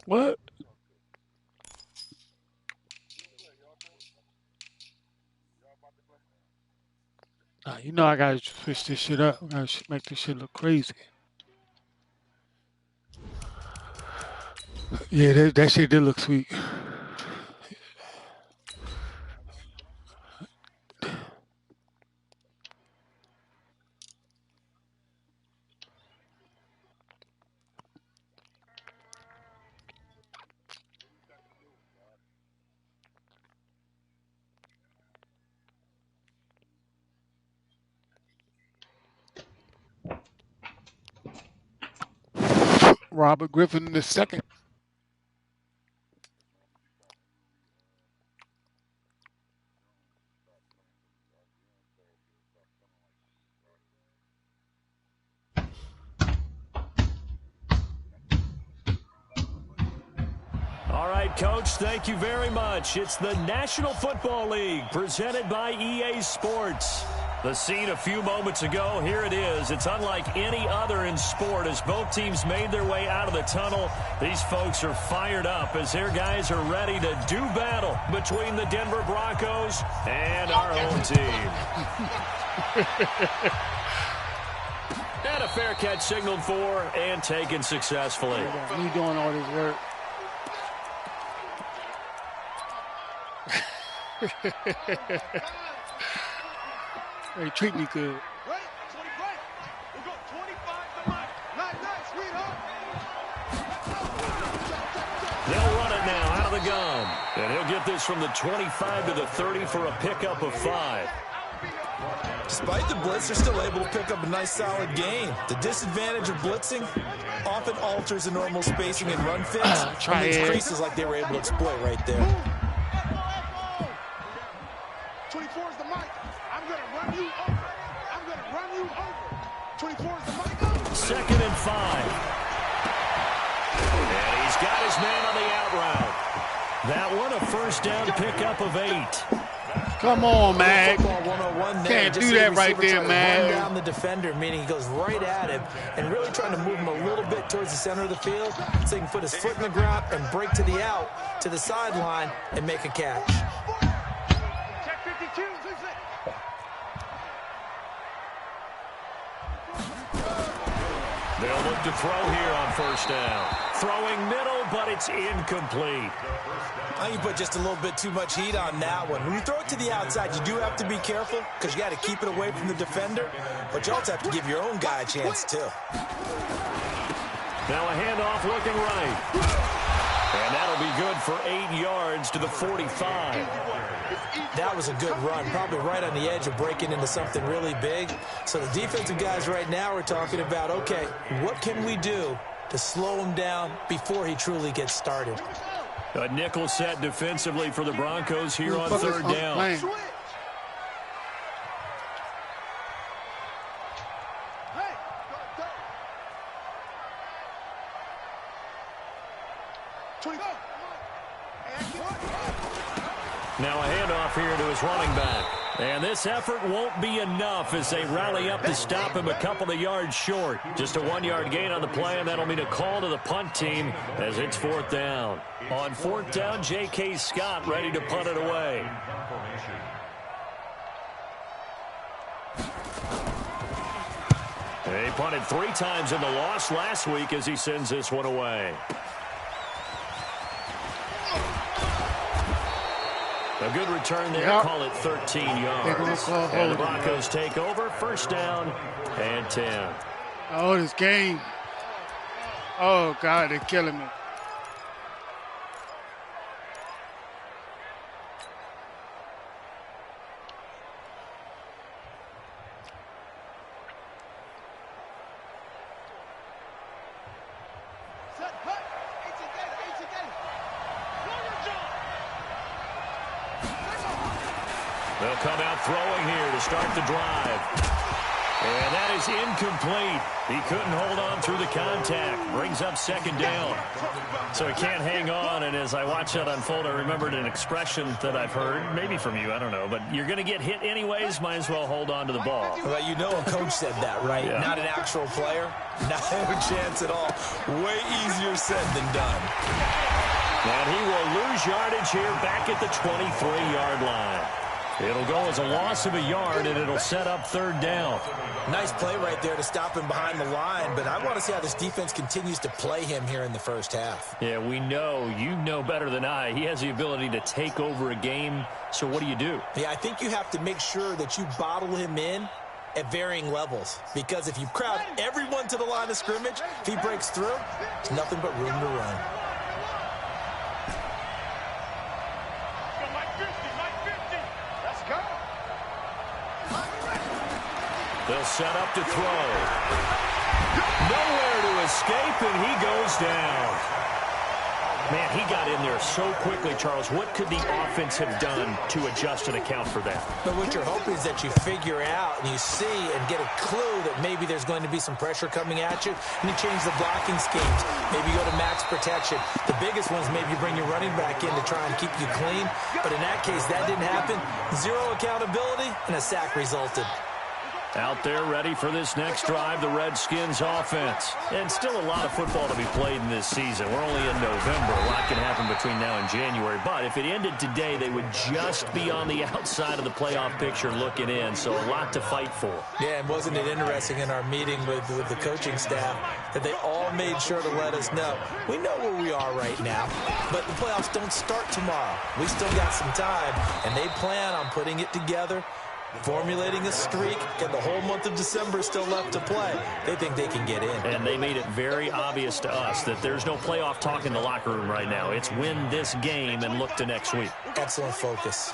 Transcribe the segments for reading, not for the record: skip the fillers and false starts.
What? You know I gotta switch this shit up. I gotta make this shit look crazy. Yeah, that shit did look sweet. Robert Griffin II. All right, Coach, thank you very much. It's the National Football League presented by EA Sports. The scene a few moments ago, here it is. It's unlike any other in sport as both teams made their way out of the tunnel. These folks are fired up as their guys are ready to do battle between the Denver Broncos and our home team. And a fair catch signaled for and taken successfully. Me doing all this work. They treat me good. They'll run it now out of the gun. And he'll get this from the 25 to the 30 for a pickup of 5. Despite the blitz, they're still able to pick up a nice, solid gain. The disadvantage of blitzing often alters the normal spacing and run fits. And these creases like they were able to exploit right there. 24 is the mic. I'm going to run you over. I'm going to run you over. 24 is the mic. 2nd and 5. And he's got his man on the out route. That one a first down pickup of 8. Come on, man. Can't do that right there, man. Run down the defender, meaning he goes right at him and really trying to move him a little bit towards the center of the field so he can put his foot in the ground and break to the out, to the sideline, and make a catch. Check 52. They'll look to throw here on first down. Throwing middle, but it's incomplete. I think you put just a little bit too much heat on that one. When you throw it to the outside, you do have to be careful because you got to keep it away from the defender, but you also have to give your own guy a chance too. Now a handoff looking right. And that'll be good for 8 yards to the 45. That was a good run, probably right on the edge of breaking into something really big. So the defensive guys right now are talking about, okay, what can we do to slow him down before he truly gets started? A nickel set defensively for the Broncos here on 3rd down. Now a handoff here to his running back. And this effort won't be enough as they rally up to stop him a couple of yards short. Just a 1-yard gain on the play, and that'll mean a call to the punt team as it's 4th down. On 4th down, J.K. Scott ready to punt it away. He punted 3 times in the loss last week as he sends this one away. A good return there. Yep. Call it 13 yards. And the Broncos take over. 1st down and 10. Oh, this game. Oh, God, they're killing me. They'll come out throwing here to start the drive. And that is incomplete. He couldn't hold on through the contact. Brings up second down. So he can't hang on, and as I watch that unfold, I remembered an expression that I've heard, maybe from you, I don't know, but you're going to get hit anyways, might as well hold on to the ball. Well, you know a coach said that, right? Yeah. Not an actual player. Not a chance at all. Way easier said than done. And he will lose yardage here back at the 23-yard line. It'll go as a loss of a yard, and it'll set up third down. Nice play right there to stop him behind the line, but I want to see how this defense continues to play him here in the first half. Yeah, we know. You know better than I. He has the ability to take over a game, so what do you do? Yeah, I think you have to make sure that you bottle him in at varying levels, because if you crowd everyone to the line of scrimmage, if he breaks through, there's nothing but room to run. They'll set up to throw. Nowhere to escape, and he goes down. Man, he got in there so quickly, Charles. What could the offense have done to adjust and account for that? But what you're hoping is that you figure out and you see and get a clue that maybe there's going to be some pressure coming at you, and you change the blocking schemes. Maybe you go to max protection. The biggest ones, maybe you bring your running back in to try and keep you clean. But in that case, that didn't happen. Zero accountability, and a sack resulted. Out there ready for this next drive, the Redskins offense. And still a lot of football to be played in this season. We're only in November. A lot can happen between now and January. But if it ended today, they would just be on the outside of the playoff picture looking in. So a lot to fight for. Yeah, and wasn't it interesting in our meeting with the coaching staff that they all made sure to let us know, we know where we are right now, but the playoffs don't start tomorrow. We still got some time, and they plan on putting it together, formulating a streak, and the whole month of December is still left to play. They think they can get in. And they made it very obvious to us that there's no playoff talk in the locker room right now. It's win this game and look to next week. Excellent focus.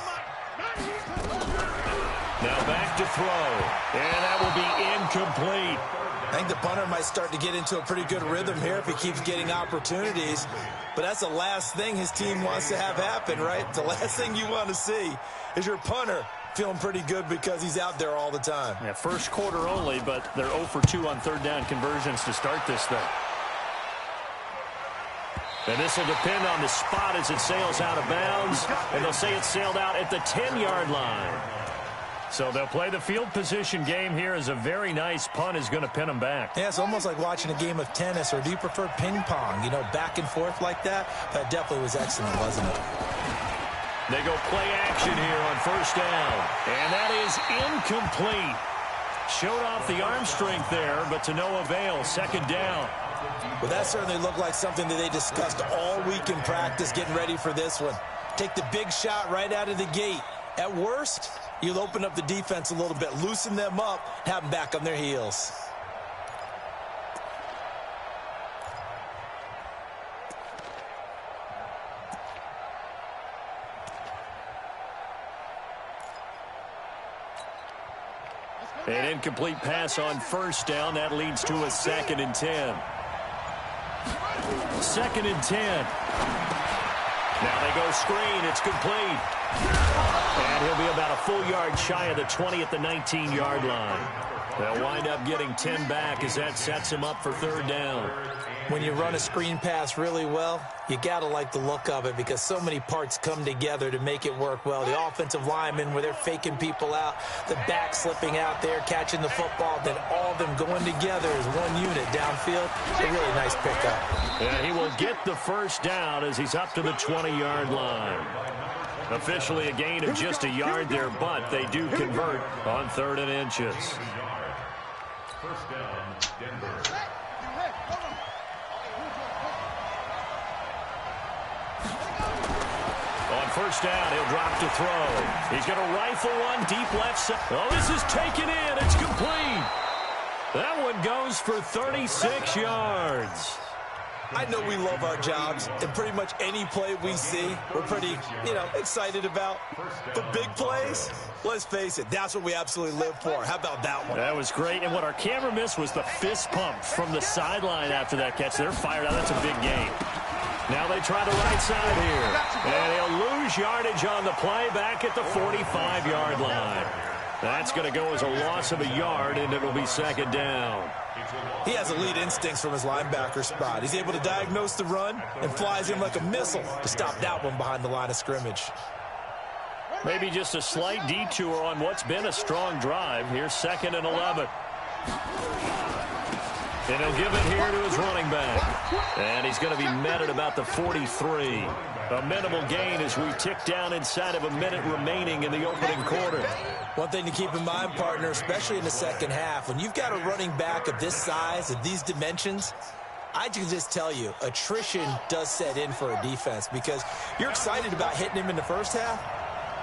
Now back to throw, and that will be incomplete. I think the punter might start to get into a pretty good rhythm here if he keeps getting opportunities. But that's the last thing his team wants to have happen, right? The last thing you want to see is your punter feeling pretty good because he's out there all the time. Yeah, first quarter only, but they're 0 for 2 on third down conversions to start this thing. And this will depend on the spot as it sails out of bounds. And they'll say it sailed out at the 10-yard line. So they'll play the field position game here as a very nice punt is going to pin them back. Yeah, it's almost like watching a game of tennis, or do you prefer ping pong? You know, back and forth like that? That definitely was excellent, wasn't it? They go play action here on first down. And that is incomplete. Showed off the arm strength there, but to no avail. Second down. Well, that certainly looked like something that they discussed all week in practice, getting ready for this one. Take the big shot right out of the gate. At worst, you'll open up the defense a little bit, loosen them up, have them back on their heels. An incomplete pass on first down. That leads to a 2nd and 10. 2nd and 10. Now they go screen. It's complete. And he'll be about a full yard shy of the 20 at the 19-yard line. They'll wind up getting 10 back as that sets him up for third down. When you run a screen pass really well, you got to like the look of it because so many parts come together to make it work well. The offensive linemen, where they're faking people out, the back slipping out there, catching the football, then all of them going together as one unit downfield. A really nice pickup. And he will get the first down as he's up to the 20-yard line. Officially a gain of just a yard there, but they do convert on 3rd and inches. First down, Denver. On first down, he'll drop to throw. He's going to rifle one deep left side. Oh, this is taken in. It's complete. That one goes for 36 yards. I know we love our jobs, and pretty much any play we see, we're pretty, excited about. The big plays, let's face it, that's what we absolutely live for. How about that one? That was great, and what our camera missed was the fist pump from the sideline after that catch. They're fired out. That's a big game. Now they try the right side here, and he'll lose yardage on the play back at the 45-yard line. That's going to go as a loss of a yard, and it'll be second down. He has elite instincts from his linebacker spot. He's able to diagnose the run and flies in like a missile to stop that one behind the line of scrimmage. Maybe just a slight detour on what's been a strong drive. Here's 2nd and 11. And he'll give it here to his running back. And he's going to be met at about the 43. A minimal gain as we tick down inside of a minute remaining in the opening quarter. One thing to keep in mind, partner, especially in the second half, when you've got a running back of this size, of these dimensions, I can just tell you, attrition does set in for a defense because you're excited about hitting him in the first half.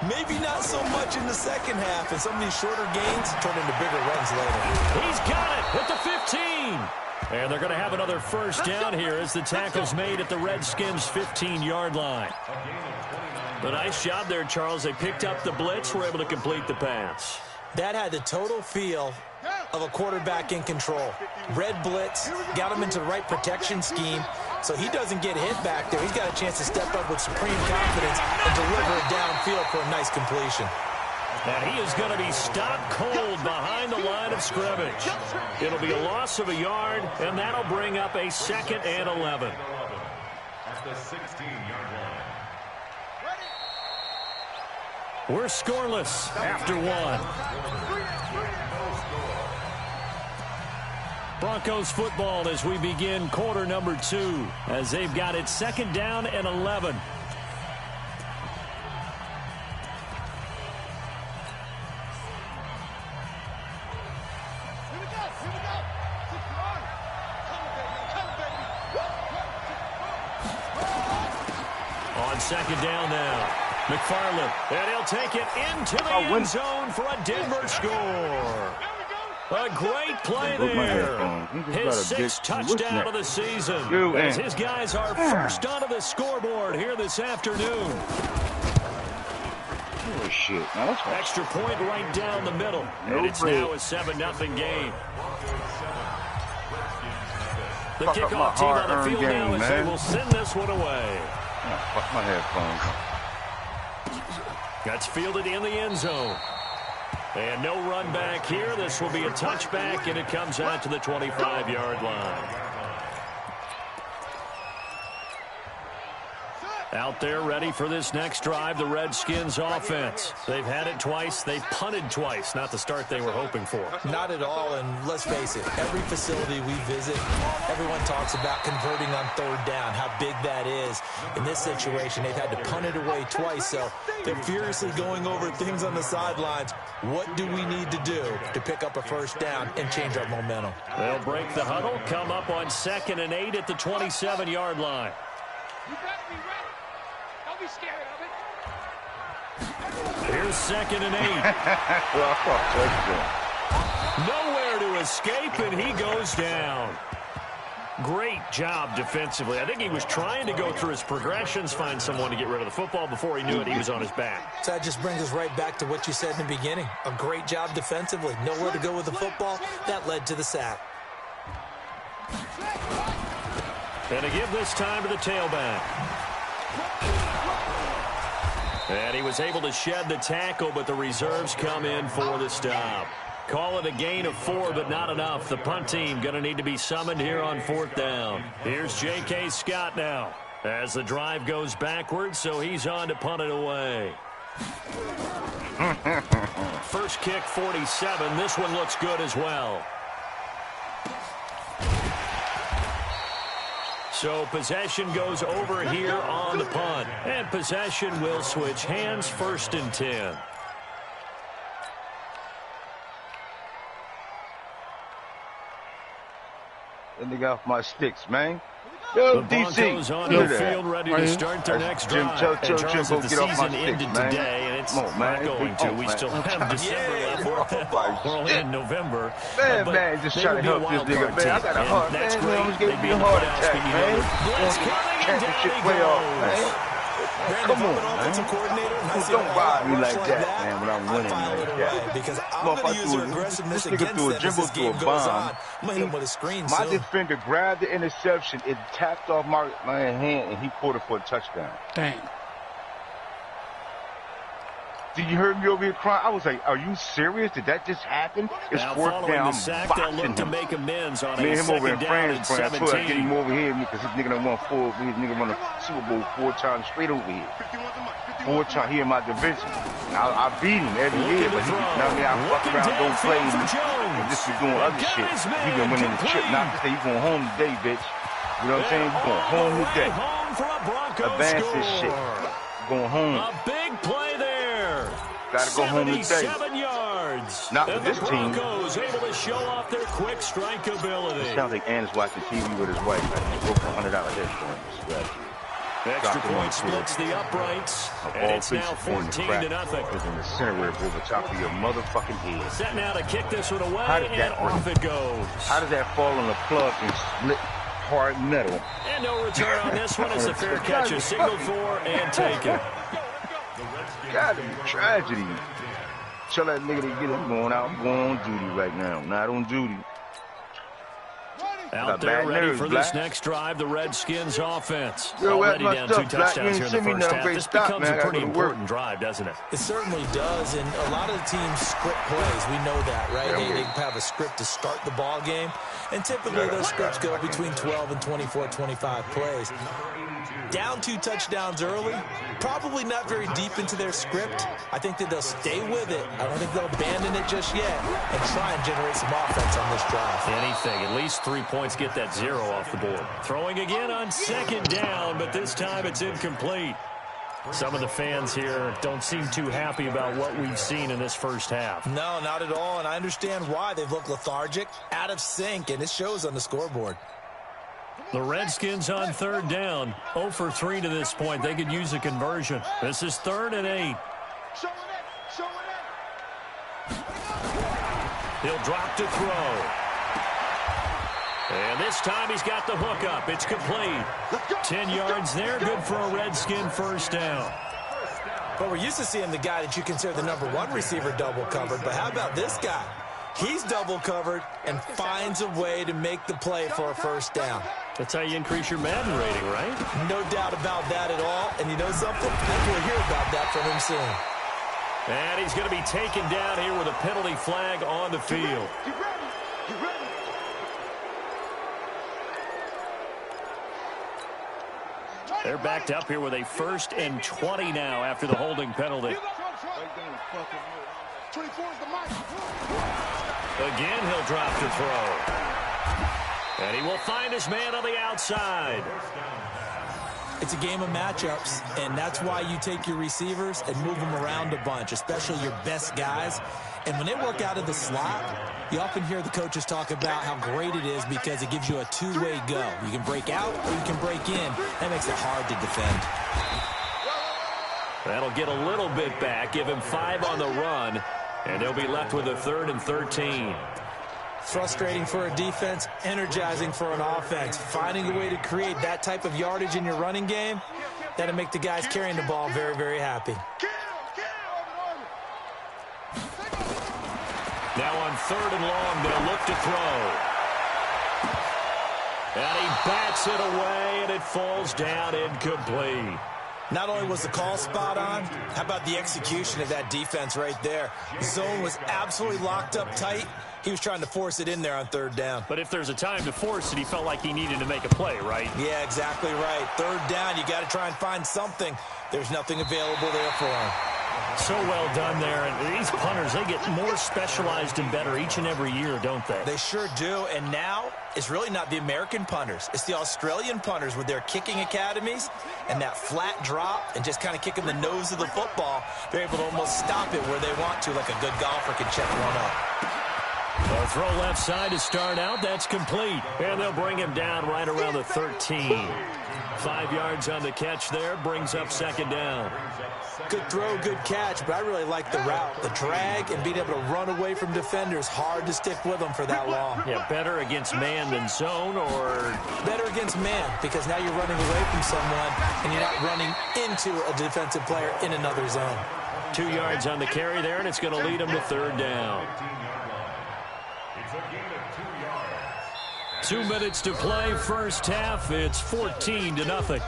Maybe not so much in the second half, and some of these shorter gains turn into bigger runs later. He's got it at the 15. And they're going to have another first down here as the tackle's made at the Redskins' 15-yard line. A nice job there, Charles. They picked up the blitz, were able to complete the pass. That had the total feel of a quarterback in control. Red blitz, got him into the right protection scheme, so he doesn't get hit back there. He's got a chance to step up with supreme confidence and deliver it downfield for a nice completion. And he is going to be stopped cold behind the line of scrimmage. It'll be a loss of a yard, and that'll bring up a 2nd and 11. At the 16-yard line. We're scoreless after 1. Broncos football as we begin quarter number 2, as they've got it 2nd down and 11. On 2nd down now, McFarland, and he'll take it into the end zone for a Denver score. A great play there. His 6th touchdown of the season. As his guys are first onto the scoreboard here this afternoon. Oh, shit. Extra point right down the middle. And it's now a 7-0 game. The kickoff team on the field now as they will send this one away. Fuck my headphones. That's fielded in the end zone. And no run back here. This will be a touchback, and it comes out to the 25-yard line. Out there ready for this next drive, the Redskins offense. They've had it twice. They've punted twice. Not the start they were hoping for. Not at all, and let's face it, every facility we visit, everyone talks about converting on 3rd down, how big that is. In this situation, they've had to punt it away twice, so they're furiously going over things on the sidelines. What do we need to do to pick up a first down and change our momentum? They'll break the huddle, come up on 2nd and 8 at the 27-yard line. You better be ready. Don't be scared of it. Here's 2nd and 8. Nowhere to escape, and he goes down. Great job defensively. I think he was trying to go through his progressions, find someone to get rid of the football. Before he knew it, he was on his back. So that just brings us right back to what you said in the beginning. A great job defensively. Nowhere to go with the football. That led to the sack. And to give this time to the tailback. And he was able to shed the tackle, but the reserves come in for the stop. Call it a gain of 4, but not enough. The punt team going to need to be summoned here on 4th down. Here's J.K. Scott now as the drive goes backwards, so he's on to punt it away. First kick, 47. This one looks good as well. So possession goes over here on the punt. And possession will switch hands, 1st and 10. Let me get off my sticks, man. Yo, the Broncos DC. on the field ready to start their next drive. And Charles, the season ended today, and it's not going to. We still have December left. We're only in November. Man, just trying to help this nigga, man. I got a heart, man. Almost gave me a heart attack, man. Championship playoff, man. Come on, man. Don't ride me like that, man, when I'm winning like that. Because I'm going to use their aggressiveness against them as this game goes on. I'm going to hit him with a screen. My defender grabbed the interception. It tapped off my hand, and he caught it for a touchdown. Dang. Did you hear me over here crying? I was like, are you serious? Did that just happen? It's now fourth down. I'm boxing him. Me and him over in France playing. I told you I get him over here because this nigga done won won a Super Bowl 4 times straight over here. 4 times here in my division. I beat him every year, but I fuck around, don't play him, and just be doing other shit. He been winning the chip. Now this day, you going home today, bitch. You know what I'm saying? You going home today. Advance this shit. Going home. A big play there. Gotta go home today. 7 yards. Not with this team. Broncos able to show off their quick strike ability. It sounds like Anna's watching TV with his wife. I broke $100 hit for him. Extra point splits the uprights, and it's now 14-0. It's in the center where it over top of your motherfucking head. Set now to kick this one away, and off it goes. How does that fall on the plug and split hard metal? And no return on this one. It's a fair catch, a signal for, and taken. Gotta be tragedy. Tell that nigga to get him going out. I'm going on duty right now. Not on duty. Out there ready for this next drive, the Redskins offense. Already down 2 touchdowns here in the first half. This becomes a pretty important drive, doesn't it? It certainly does, and a lot of the teams script plays. We know that, right? They have a script to start the ball game, and typically those scripts go between 12 and 24, 25 plays. Down 2 touchdowns early, probably not very deep into their script. I think that they'll stay with it. I don't think they'll abandon it just yet and try and generate some offense on this drive. Anything, at least 3 points, get that 0 off the board. Throwing again on 2nd down, but this time it's incomplete. Some of the fans here don't seem too happy about what we've seen in this first half. No, not at all, and I understand why. They've looked lethargic, out of sync, and it shows on the scoreboard. The Redskins on 3rd down, 0 for 3 to this point. They could use a conversion. This is 3rd and 8. He'll drop to throw. And this time he's got the hook up. It's complete. 10 yards there, good for a Redskin first down. But we're used to seeing the guy that you consider the #1 receiver double covered. But how about this guy? He's double covered and finds a way to make the play for a first down. That's how you increase your Madden rating, right? No doubt about that at all. And you know something? I think we'll hear about that from him soon. And he's going to be taken down here with a penalty flag on the field. They're backed up here with a 1st and 20 now after the holding penalty. Again, he'll drop to throw. And he will find his man on the outside. It's a game of matchups, and that's why you take your receivers and move them around a bunch, especially your best guys. And when they work out of the slot, you often hear the coaches talk about how great it is because it gives you a two-way go. You can break out or you can break in. That makes it hard to defend. That'll get a little bit back, give him 5 on the run, and they'll be left with a 3rd and 13. Frustrating for a defense, energizing for an offense. Finding a way to create that type of yardage in your running game, that'll make the guys carrying the ball very, very happy. Now on 3rd and long, they'll look to throw. And he bats it away, and it falls down incomplete. Not only was the call spot on, how about the execution of that defense right there? The zone was absolutely locked up tight. He was trying to force it in there on 3rd down. But if there's a time to force it, he felt like he needed to make a play, right? Yeah, exactly right. 3rd down, you got to try and find something. There's nothing available there for him. So well done there. And these punters, they get more specialized and better each and every year, don't they? They sure do. And now it's really not the American punters. It's the Australian punters with their kicking academies and that flat drop and just kind of kicking the nose of the football. They're able to almost stop it where they want to, like a good golfer can check one up. A throw left side to start out. That's complete. And they'll bring him down right around the 13. 5 yards on the catch there. Brings up 2nd down. Good throw, good catch, but I really like the route. The drag and being able to run away from defenders. Hard to stick with them for that long. Yeah, better against man than zone, or? Better against man, because now you're running away from someone and you're not running into a defensive player in another zone. 2 yards on the carry there, and it's going to lead him to 3rd down. 2 minutes to play, first half. It's 14-0.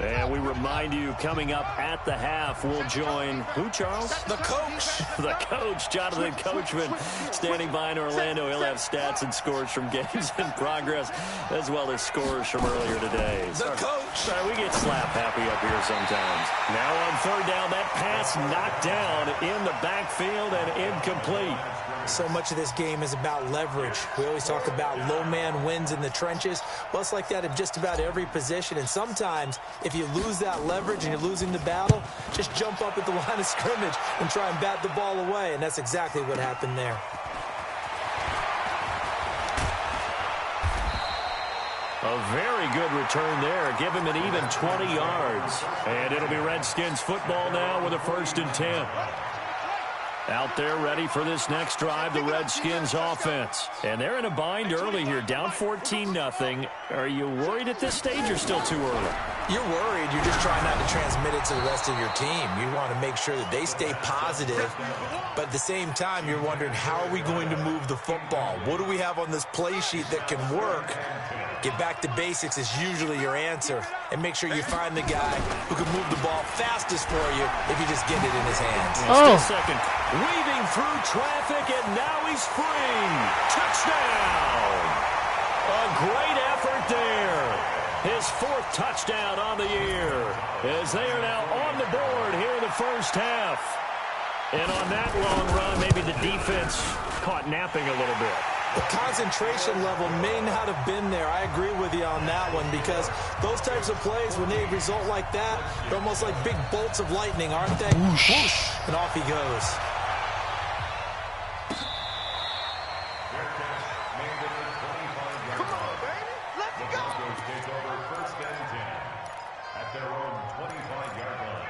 And we remind you, coming up at the half, we'll join who, Charles? The coach. The coach, Jonathan Coachman, standing by in Orlando. He'll have stats and scores from games in progress, as well as scores from earlier today. The coach. Sorry, we get slap happy up here sometimes. Now on third down, that pass knocked down in the backfield and incomplete. So much of this game is about leverage. We always talk about low man wins in the trenches. Well, it's like that in just about every position. And sometimes, if you lose that leverage and you're losing the battle, just jump up at the line of scrimmage and try and bat the ball away. And that's exactly what happened there. A very good return there. Give him an even 20 yards. And it'll be Redskins football now with a 1st and 10. Out there ready for this next drive, the Redskins offense. And they're in a bind early here, down 14-0. Are you worried at this stage or still too early? You're worried. You're just trying not to transmit it to the rest of your team. You want to make sure that they stay positive. But at the same time, you're wondering, how are we going to move the football? What do we have on this play sheet that can work? Get back to basics is usually your answer. And make sure you find the guy who can move the ball fastest for you if you just get it in his hands. Still second. Weaving through traffic, and now he's free. Touchdown! A great effort there. His 4th touchdown on the year, as they are now on the board here in the first half. And on that long run, maybe the defense caught napping a little bit. The concentration level may not have been there. I agree with you on that one, because those types of plays, when they result like that, they're almost like big bolts of lightning, aren't they? Whoosh. Whoosh, and off he goes. Come on, baby. Let's go. Take over 1st and 10 at their own 25-yard line.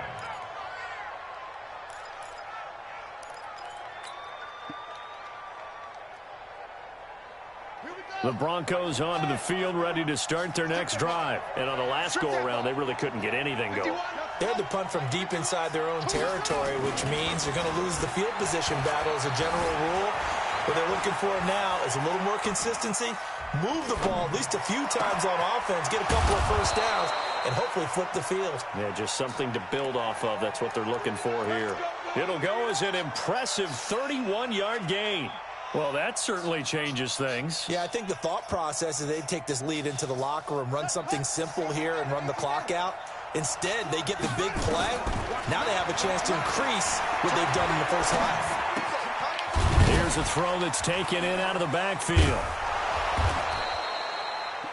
The Broncos onto the field, ready to start their next drive. And on the last go-around, they really couldn't get anything going. They had to punt from deep inside their own territory, which means they're going to lose the field position battle as a general rule. What they're looking for now is a little more consistency, move the ball at least a few times on offense, get a couple of first downs, and hopefully flip the field. Yeah, just something to build off of. That's what they're looking for here. It'll go as an impressive 31-yard gain. Well, that certainly changes things. Yeah, I think the thought process is they'd take this lead into the locker room, run something simple here, and run the clock out. Instead, they get the big play. Now they have a chance to increase what they've done in the first half. Here's a throw that's taken in out of the backfield.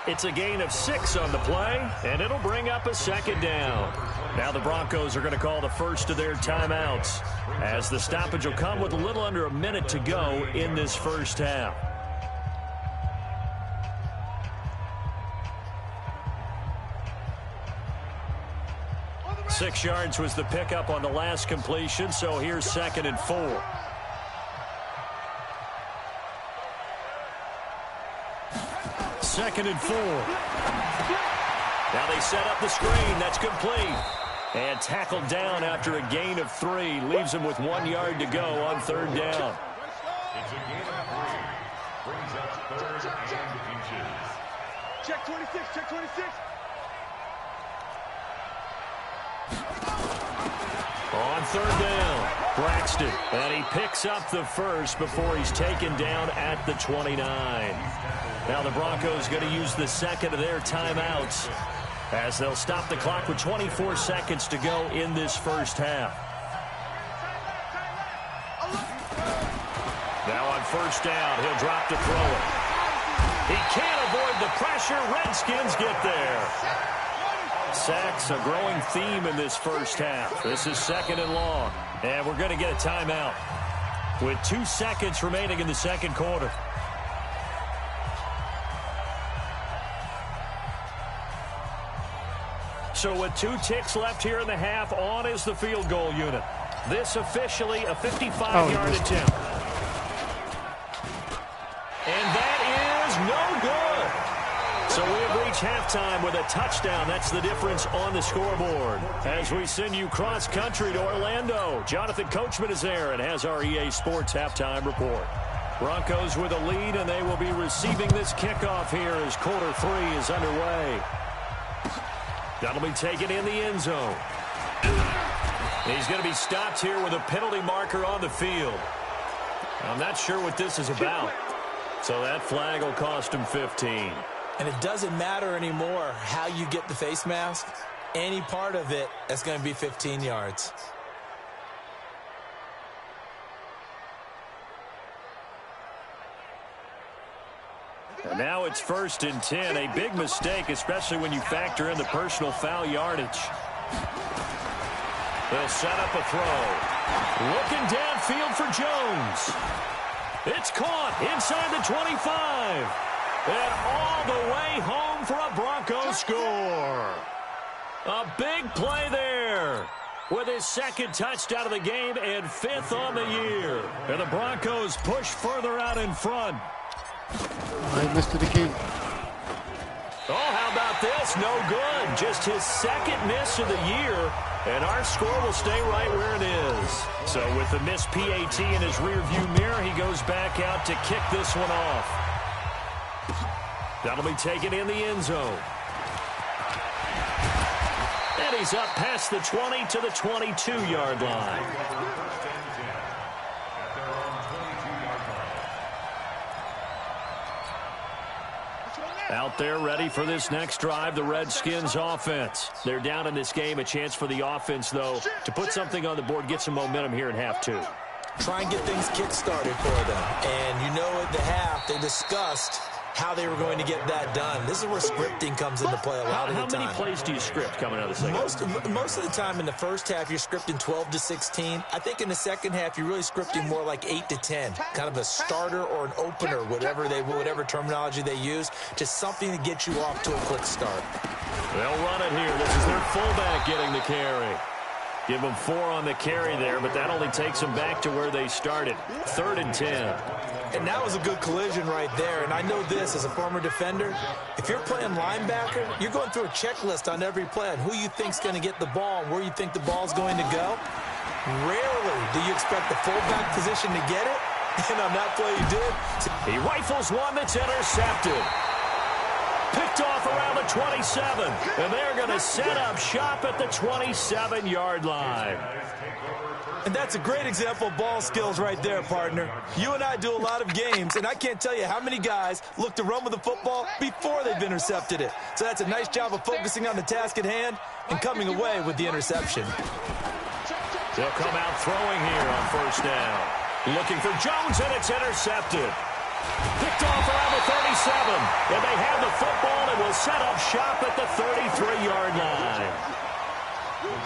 It's a gain of 6 on the play, and it'll bring up a 2nd down. Now the Broncos are going to call the first of their timeouts, as the stoppage will come with a little under a minute to go in this first half. Six yards was the pickup on the last completion, so here's 2nd and 4. Second and 4. Now they set up the screen. That's complete. And tackled down after a gain of 3. Leaves him with 1 yard to go on 3rd down. It's a gain of 3. Brings up 3rd and inches. Check 26, check 26. On 3rd down, Braxton. And he picks up the first before he's taken down at the 29. Now the Broncos going to use the 2nd of their timeouts, as they'll stop the clock with 24 seconds to go in this first half. Now on 1st down, he'll drop to throw it. He can't avoid the pressure. Redskins get there. Sacks, a growing theme in this first half. This is 2nd and long, and we're going to get a timeout with 2 seconds remaining in the 2nd quarter. So with 2 ticks left here in the half, on is the field goal unit. This officially a 55-yard attempt. And that is no good. So we have reached halftime with a touchdown. That's the difference on the scoreboard. As we send you cross-country to Orlando, Jonathan Coachman is there and has our EA Sports halftime report. Broncos with a lead, and they will be receiving this kickoff here as quarter 3 is underway. That'll be taken in the end zone. He's going to be stopped here with a penalty marker on the field. I'm not sure what this is about. So that flag will cost him 15. And it doesn't matter anymore how you get the face mask. Any part of it is going to be 15 yards. And now it's 1st and 10. A big mistake, especially when you factor in the personal foul yardage. They'll set up a throw. Looking downfield for Jones. It's caught inside the 25. And all the way home for a Broncos score. A big play there. With his 2nd touchdown of the game and 5th on the year. And the Broncos push further out in front. I missed it again. Oh, how about this? No good. Just his 2nd miss of the year. And our score will stay right where it is. So with the missed PAT in his rearview mirror, he goes back out to kick this one off. That'll be taken in the end zone. And he's up past the 20 to the 22-yard line. Out there ready for this next drive, the Redskins offense. They're down in this game. A chance for the offense, though, to put something on the board, get some momentum here in half 2. Try and get things kick-started for them. And you know at the half, they discussed how they were going to get that done. This is where scripting comes into play a lot of the time. How many plays do you script coming out of the second? Most of the time in the first half, you're scripting 12 to 16. I think in the second half, you're really scripting more like 8 to 10. Kind of a starter or an opener, whatever terminology they use. Just something to get you off to a quick start. They'll run it here. This is their fullback getting the carry. Give them 4 on the carry there, but that only takes them back to where they started. 3rd and 10. And that was a good collision right there. And I know this as a former defender. If you're playing linebacker, you're going through a checklist on every play on who you think's going to get the ball and where you think the ball's going to go. Rarely do you expect the fullback position to get it. And on that play, he did. He rifles one that's intercepted. Picked off around the 27. And they're going to set up shop at the 27-yard line. And that's a great example of ball skills right there, partner. You and I do a lot of games, and I can't tell you how many guys look to run with the football before they've intercepted it. So that's a nice job of focusing on the task at hand and coming away with the interception. They'll come out throwing here on 1st down. Looking for Jones, and it's intercepted. Picked off around the 37. And they have the football and will set up shop at the 33-yard line.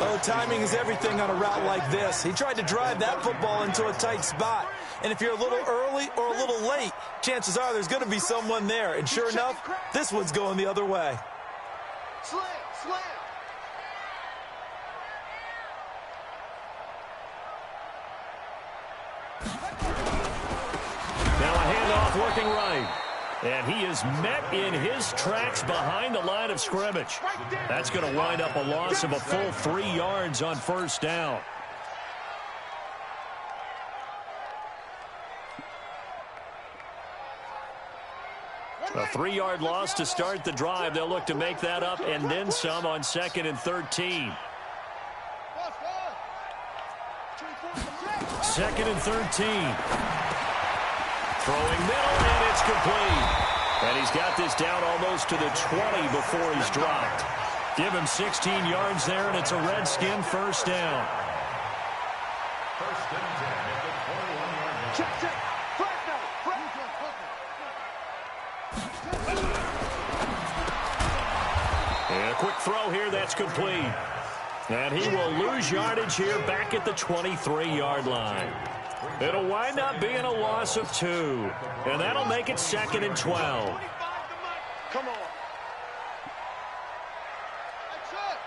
Oh, timing is everything on a route like this. He tried to drive that football into a tight spot. And if you're a little early or a little late, chances are there's going to be someone there. And sure enough, this one's going the other way. Slam, slam. Now a handoff working right. And he is met in his tracks behind the line of scrimmage. That's going to wind up a loss of a full 3 yards on 1st down. A 3-yard loss to start the drive. They'll look to make that up and then some on 2nd and 13. 2nd and 13. Throwing middle, and it's complete. And he's got this down almost to the 20 before he's dropped. Give him 16 yards there, and it's a Redskin 1st down. 1st and 10 at the 21-yard line. Check. And a quick throw here, that's complete. And he will lose yardage here back at the 23-yard line. It'll wind up being a loss of 2. And that'll make it 2nd and 12. Come on. That's it.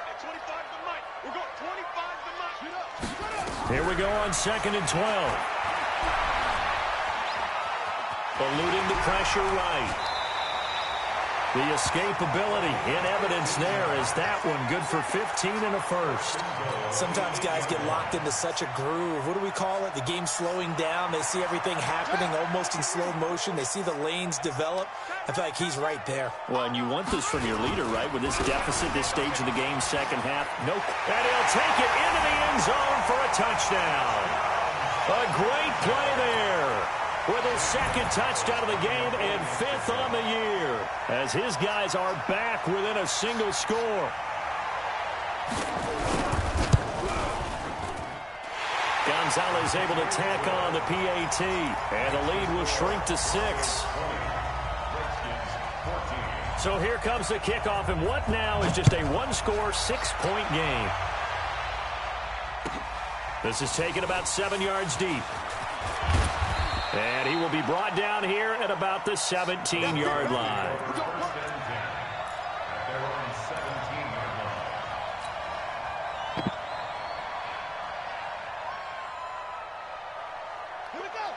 At 25 to Mike. We're going 25 to Mike. Here we go on 2nd and 12. Eluding the pressure right. The escapability in evidence there as that one good for 15 and a first. Sometimes guys get locked into such a groove. What do we call it? The game slowing down. They see everything happening almost in slow motion. They see the lanes develop. I feel like he's right there. Well, and you want this from your leader, right? With this deficit, this stage of the game, second half. Nope. And he'll take it into the end zone for a touchdown. A great play there. With his second touchdown of the game and 5th on the year, as his guys are back within a single score. Gonzalez able to tack on the PAT, and the lead will shrink to 6. So here comes the kickoff, and what now is just a one-score, 6-point game. This is taken about 7 yards deep. And he will be brought down here at about the 17-yard line.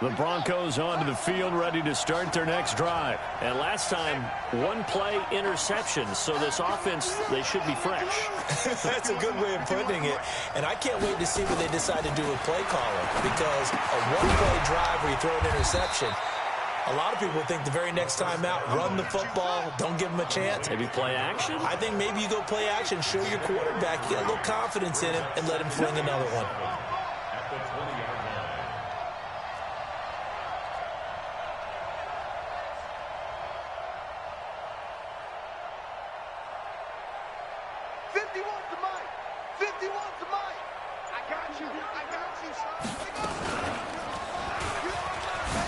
The Broncos onto the field, ready to start their next drive. And last time, one-play interception. So this offense, they should be fresh. That's a good way of putting it. And I can't wait to see what they decide to do with play calling. Because a one-play drive where you throw an interception, a lot of people think the very next time out, run the football, don't give them a chance. Maybe play action? I think maybe you go play action, show your quarterback, get a little confidence in him, and let him fling another one.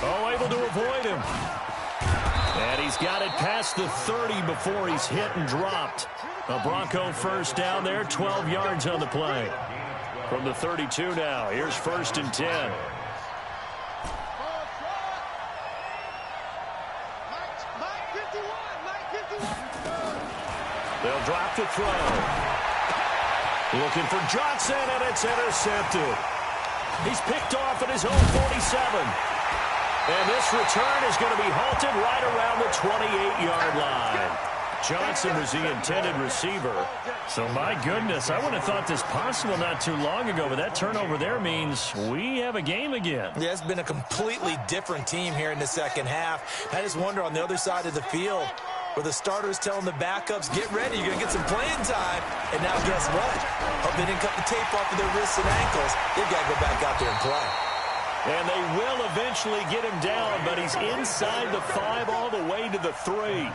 Oh, able to avoid him. And he's got it past the 30 before he's hit and dropped. A Bronco first down there, 12 yards on the play. From the 32 now, here's 1st and 10. They'll drop the throw. Looking for Johnson, and it's intercepted. He's picked off at his own 47. And this return is going to be halted right around the 28-yard line. Johnson was the intended receiver. So, my goodness, I wouldn't have thought this possible not too long ago, but that turnover there means we have a game again. Yeah, it's been a completely different team here in the second half. I just wonder on the other side of the field, where the starters telling the backups, get ready, you're going to get some playing time. And now guess what? Hope they didn't cut the tape off of their wrists and ankles. They've got to go back out there and play. And they will eventually get him down, but he's inside the 5 all the way to the 3.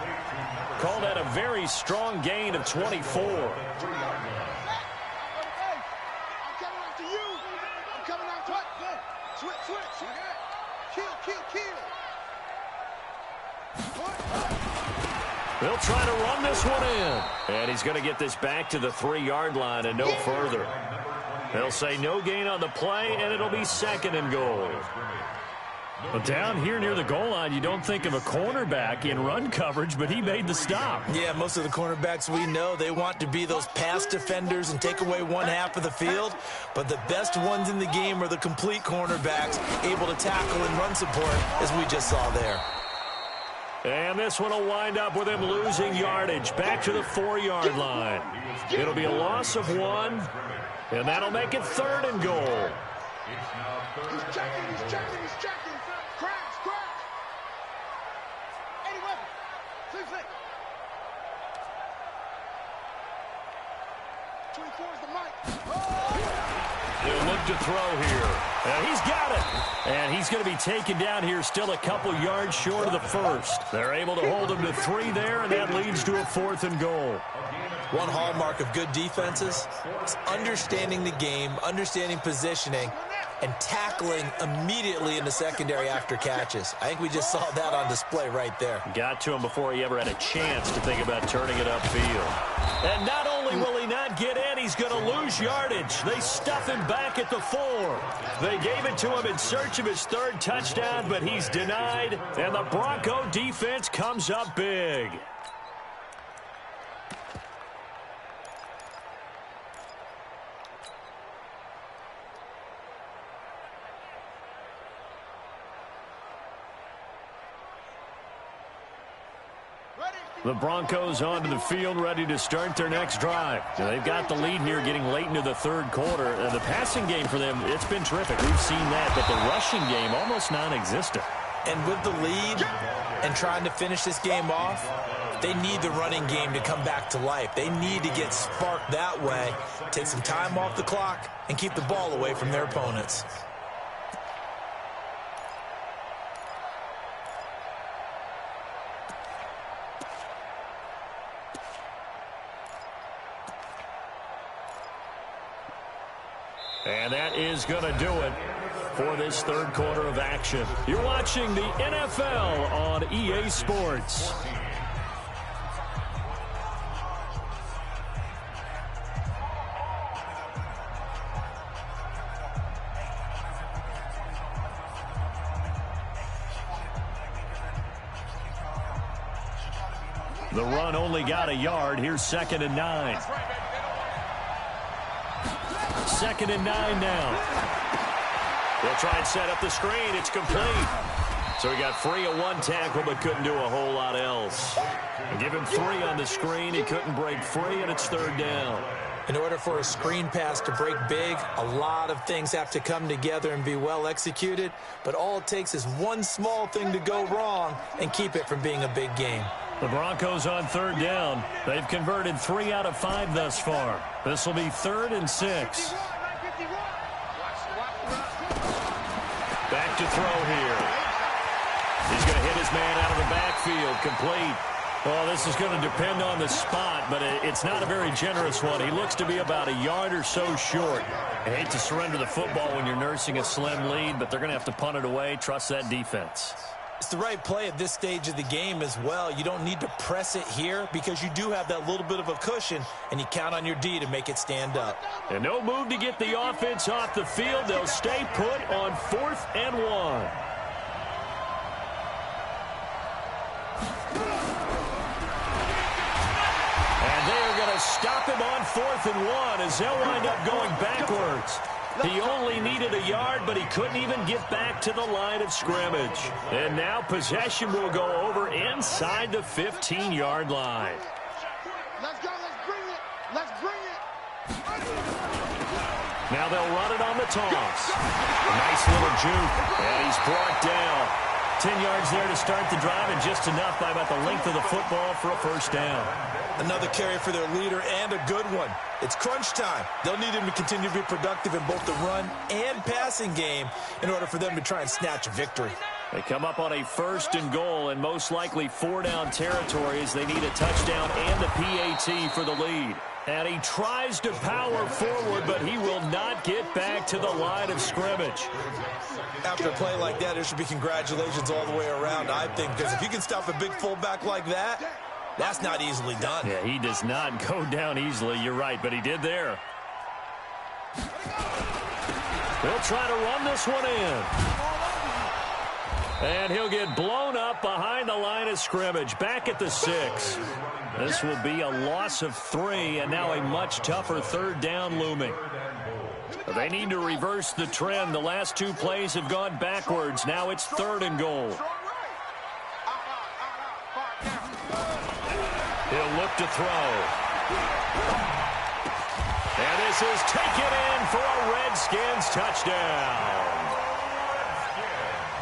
Call that a very strong gain of 24. I'm coming after you. I'm coming after you. Switch. Kill. They'll try to run this one in. And he's going to get this back to the 3-yard line and no further. They'll say no gain on the play, and it'll be 2nd and goal. But down here near the goal line, you don't think of a cornerback in run coverage, but he made the stop. Yeah, most of the cornerbacks we know, they want to be those pass defenders and take away one half of the field. But the best ones in the game are the complete cornerbacks, able to tackle and run support, as we just saw there. And this one will wind up with him losing yardage back to the 4-yard line. It'll be a loss of 1, and that'll make it 3rd and goal. He's checking. Crash. Any weapon. Flick. 24 is the mic. He'll look to throw here. And he's got it. And he's going to be taken down here still a couple yards short of the 1st. They're able to hold him to 3 there, and that leads to a 4th and goal. One hallmark of good defenses is understanding the game, understanding positioning, and tackling immediately in the secondary after catches. I think we just saw that on display right there. Got to him before he ever had a chance to think about turning it upfield. And not only will he not get in, he's going to lose yardage. They stuff him back at the 4. They gave it to him in search of his 3rd touchdown, but he's denied, and the Bronco defense comes up big. The Broncos onto the field, ready to start their next drive. Now, they've got the lead here getting late into the third quarter. The passing game for them, it's been terrific. We've seen that, but the rushing game almost non-existent. And with the lead and trying to finish this game off, they need the running game to come back to life. They need to get sparked that way, take some time off the clock, and keep the ball away from their opponents. And that is going to do it for this third quarter of action. You're watching the NFL on EA Sports. The run only got a yard. Here's 2nd and 9. 2nd and 9 now. They'll try and set up the screen. It's complete. So he got free of one tackle but couldn't do a whole lot else. Give him 3 on the screen. He couldn't break free, and it's 3rd down. In order for a screen pass to break big, a lot of things have to come together and be well executed. But all it takes is one small thing to go wrong and keep it from being a big game. The Broncos on 3rd down. They've converted 3 out of 5 thus far. This will be 3rd and 6. Back to throw here. He's going to hit his man out of the backfield. Complete. Well, this is going to depend on the spot, but it's not a very generous one. He looks to be about a yard or so short. I hate to surrender the football when you're nursing a slim lead, but they're going to have to punt it away. Trust that defense. It's the right play at this stage of the game as well. You don't need to press it here because you do have that little bit of a cushion, and you count on your D to make it stand up. And no move to get the offense off the field. They'll stay put on 4th and 1. And they're going to stop him on 4th and 1 as they'll wind up going backwards. He only needed a yard, but he couldn't even get back to the line of scrimmage. And now possession will go over inside the 15-yard line. Let's go. Let's bring it. Let's bring it. Now they'll run it on the toss. Nice little juke, and he's brought down. 10 yards there to start the drive, and just enough by about the length of the football for a 1st down. Another carry for their leader, and a good one. It's crunch time. They'll need him to continue to be productive in both the run and passing game in order for them to try and snatch a victory. They come up on a 1st and goal, and most likely 4-down territory as they need a touchdown and the PAT for the lead. And he tries to power forward, but he will not get back to the line of scrimmage. After a play like that, there should be congratulations all the way around, I think, because if you can stop a big fullback like that, that's not easily done. Yeah, he does not go down easily. You're right, but he did there. They'll try to run this one in. And he'll get blown up behind the line of scrimmage, back at the 6. This will be a loss of 3, and now a much tougher 3rd down looming. They need to reverse the trend. The last 2 plays have gone backwards. Now it's 3rd and goal. He'll look to throw. And this is taken in for a Redskins touchdown.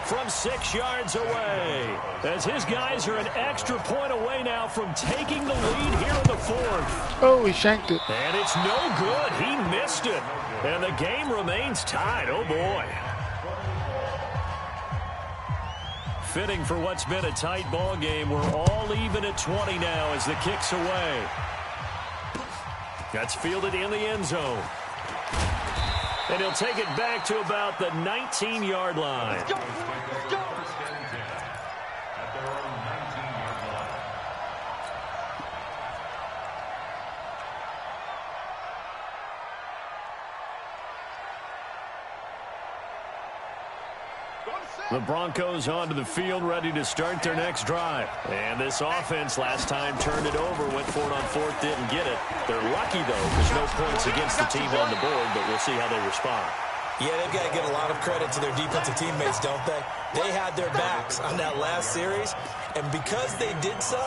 From 6 yards away, as his guys are an extra point away now from taking the lead here in the 4th. Oh, he shanked it. And it's no good. He missed it. And the game remains tied. Oh, boy. Fitting for what's been a tight ball game. We're all even at 20 now as the kick's away. That's fielded in the end zone. And he'll take it back to about the 19-yard line. Let's go. Let's go. At their own 19-yard line. The Broncos onto the field, ready to start their next drive. And this offense last time turned it over, went for it on 4th, didn't get it. They're lucky, though, because no points against the team on the board, but we'll see how they respond. Yeah, they've got to get a lot of credit to their defensive teammates, don't they? They had their backs on that last series, and because they did so,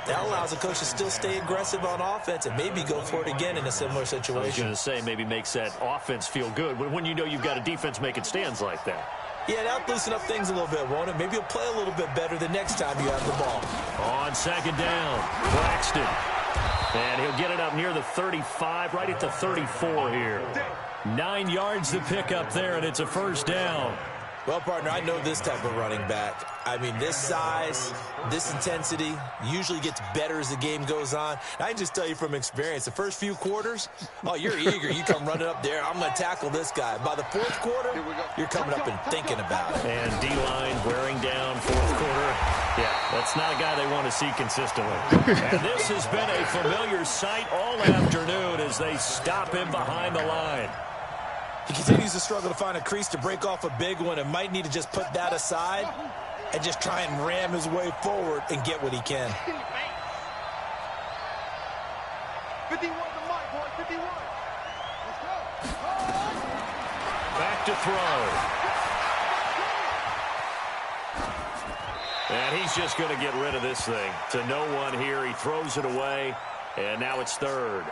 That allows the coach to still stay aggressive on offense and maybe go for it again in a similar situation. I was going to say maybe makes that offense feel good when you know you've got a defense making stands like that. Yeah, that'll loosen up things a little bit, won't it? Maybe you'll play a little bit better the next time you have the ball. On second down, Braxton. And he'll get it up near the 35, right at the 34 here. 9 yards to pick up there, and it's a first down. Well, partner, I know this type of running back. I mean, this size, this intensity usually gets better as the game goes on. I can just tell you from experience, the first few quarters, oh, you're eager. You come running up there, I'm going to tackle this guy. By the fourth quarter, you're coming up and thinking about it. And D-line wearing down fourth quarter. Yeah, that's not a guy they want to see consistently. And this has been a familiar sight all afternoon as they stop him behind the line. He continues to struggle to find a crease to break off a big one and might need to just put that aside and just try and ram his way forward and get what he can. 51 to Mike, boy, 51. Let's go. Back to throw. And he's just going to get rid of this thing. To no one here. He throws it away, and now it's third.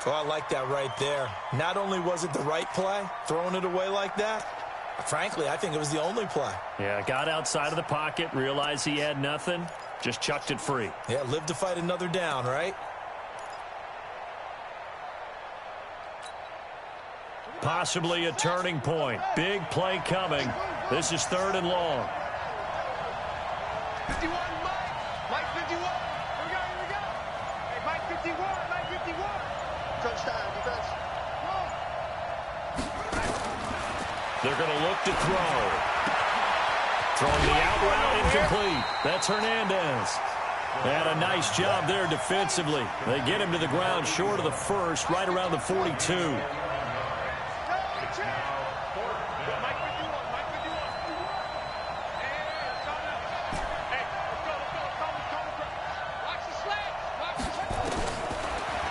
Oh, I like that right there. Not only was it the right play, throwing it away like that, frankly, I think it was the only play. Yeah, got outside of the pocket, realized he had nothing, just chucked it free. Yeah, live to fight another down, right? Possibly a turning point. Big play coming. This is third and long. 51, Mike. Mike 51. Here we go, here we go. Hey, Mike 51, Mike 51. Touchdown, defense. They're going to look to throw. Throwing the out route, incomplete. That's Hernandez. And a nice job there defensively. They get him to the ground short of the first, right around the 42.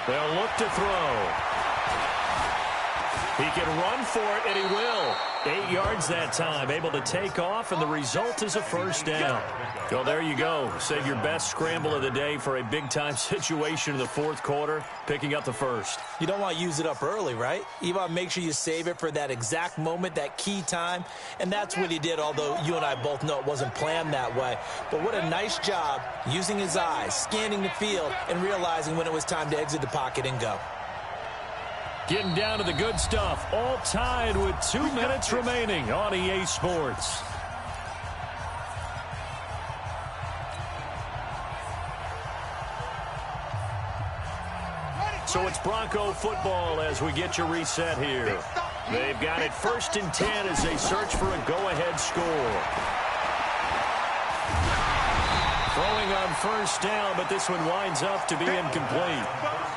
They'll look to throw. He can run for it, and he will. 8 yards that time, able to take off, and the result is a first down. Well, there you go. Save your best scramble of the day for a big-time situation in the fourth quarter, picking up the first. You don't want to use it up early, right? You want to make sure you save it for that exact moment, that key time, and that's what he did, although you and I both know it wasn't planned that way. But what a nice job using his eyes, scanning the field, and realizing when it was time to exit the pocket and go. Getting down to the good stuff, all tied with 2 minutes remaining on EA Sports. So it's Bronco football as we get you reset here. They've got it 1st and 10 as they search for a go-ahead score. Throwing on first down, but this one winds up to be incomplete.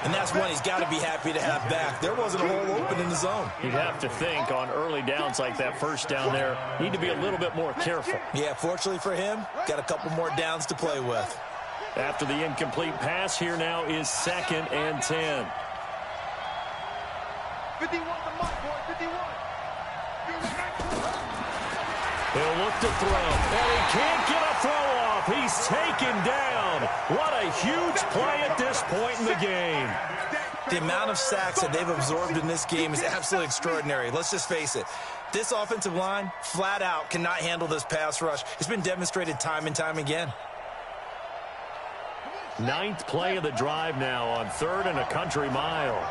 And that's one he's got to be happy to have back. There wasn't a hole open in the zone. You'd have to think on early downs like that first down there, need to be a little bit more careful. Yeah, fortunately for him, got a couple more downs to play with. After the incomplete pass, here now is 2nd and 10. 51 to Mike, boy, 51. He'll look to throw, and he can't get a throw off. He's taken down. What a huge play at this point in the game. The amount of sacks that they've absorbed in this game is absolutely extraordinary. Let's just face it. This offensive line, flat out, cannot handle this pass rush. It's been demonstrated time and time again. 9th play of the drive now on 3rd and a country mile.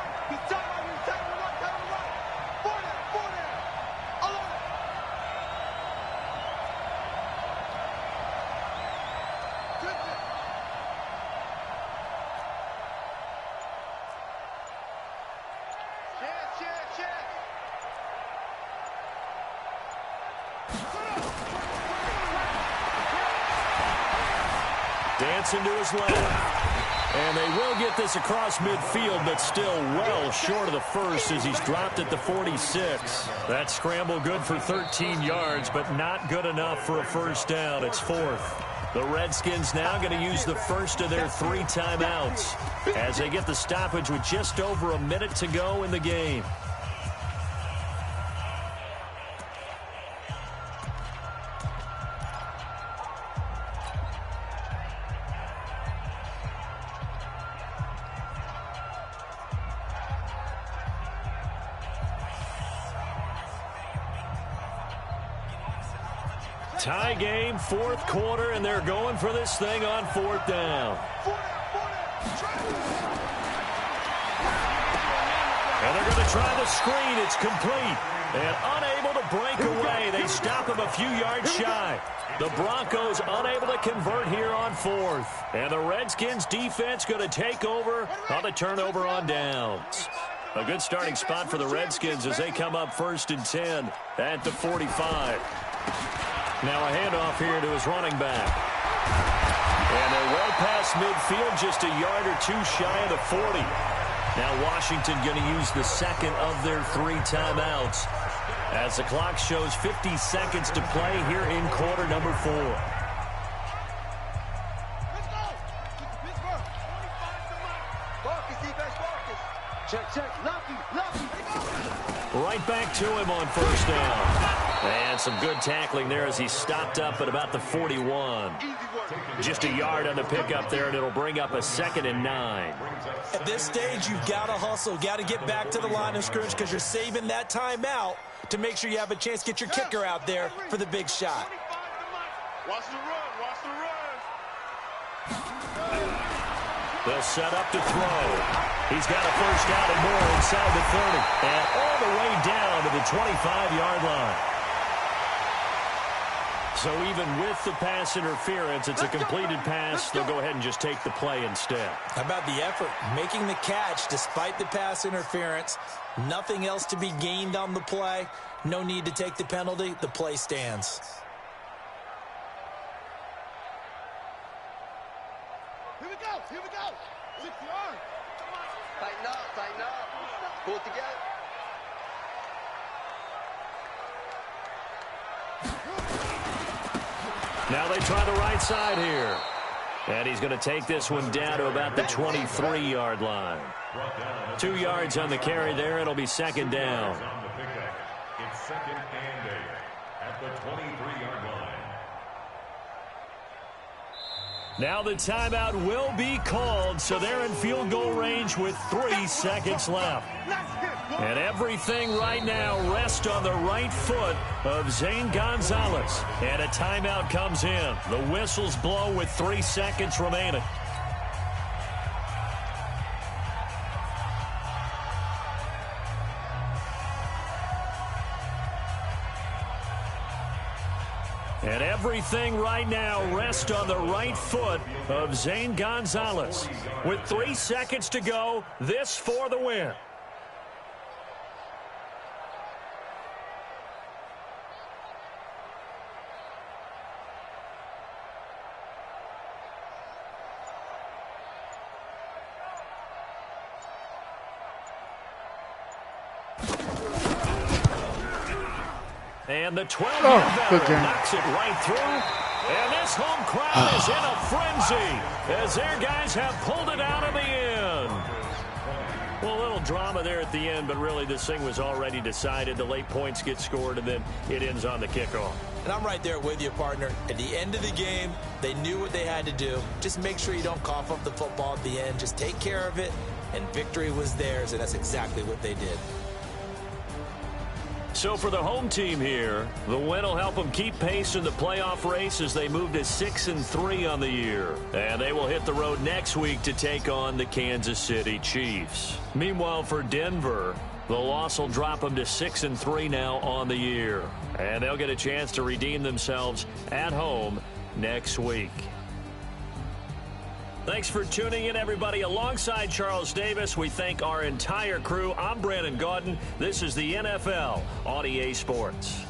Dancing to his left. And they will get this across midfield, but still well short of the first as he's dropped at the 46. That scramble good for 13 yards, but not good enough for a first down. It's 4th. The Redskins now going to use the first of their 3 timeouts as they get the stoppage with just over a minute to go in the game. Tie game, fourth quarter, and they're going for this thing on fourth down. And they're going to try the screen. It's complete. And unable to break away. They stop him a few yards shy. The Broncos unable to convert here on fourth. And the Redskins defense going to take over on the turnover on downs. A good starting spot for the Redskins as they come up 1st and 10 at the 45. Now a handoff here to his running back. And they're well past midfield, just a yard or two shy of the 40. Now Washington going to use the second of their 3 timeouts as the clock shows 50 seconds to play here in quarter number 4. Right back to him on first down. And some good tackling there as he stopped up at about the 41. Just a yard on the pickup there, and it'll bring up a 2nd and 9. At this stage, you've got to hustle. Got to get back to the line of scrimmage because you're saving that timeout to make sure you have a chance to get your kicker out there for the big shot. Watch the run. Watch the run. They'll set up to throw. He's got a first down and more inside the 30. And all the way down to the 25-yard line. So even with the pass interference, it's a completed pass. They'll go ahead and just take the play instead. How about the effort? Making the catch despite the pass interference. Nothing else to be gained on the play. No need to take the penalty. The play stands. Here we go. Here we go. 6 yards. Tighten up. Tighten up. Pull it together. Now they try the right side here. And he's going to take this one down to about the 23-yard line. 2 yards on the carry there. It'll be 2nd down. It's 2nd and 8 at the 23-yard line. Now the timeout will be called, so they're in field goal range with 3 seconds left. And everything right now rests on the right foot of Zane Gonzalez. And a timeout comes in. The whistles blow with 3 seconds remaining. And everything right now rests on the right foot of Zane Gonzalez. With 3 seconds to go, this for the win. And the 12-year veteran knocks it right through. And this home crowd is in a frenzy as their guys have pulled it out of the end. Well, a little drama there at the end, but really this thing was already decided. The late points get scored, and then it ends on the kickoff. And I'm right there with you, partner. At the end of the game, they knew what they had to do. Just make sure you don't cough up the football at the end. Just take care of it, and victory was theirs, and that's exactly what they did. So for the home team here, the win will help them keep pace in the playoff race as they move to 6-3 on the year. And they will hit the road next week to take on the Kansas City Chiefs. Meanwhile, for Denver, the loss will drop them to 6-3 now on the year. And they'll get a chance to redeem themselves at home next week. Thanks for tuning in, everybody. Alongside Charles Davis, we thank our entire crew. I'm Brandon Gaudin. This is the NFL on EA Sports.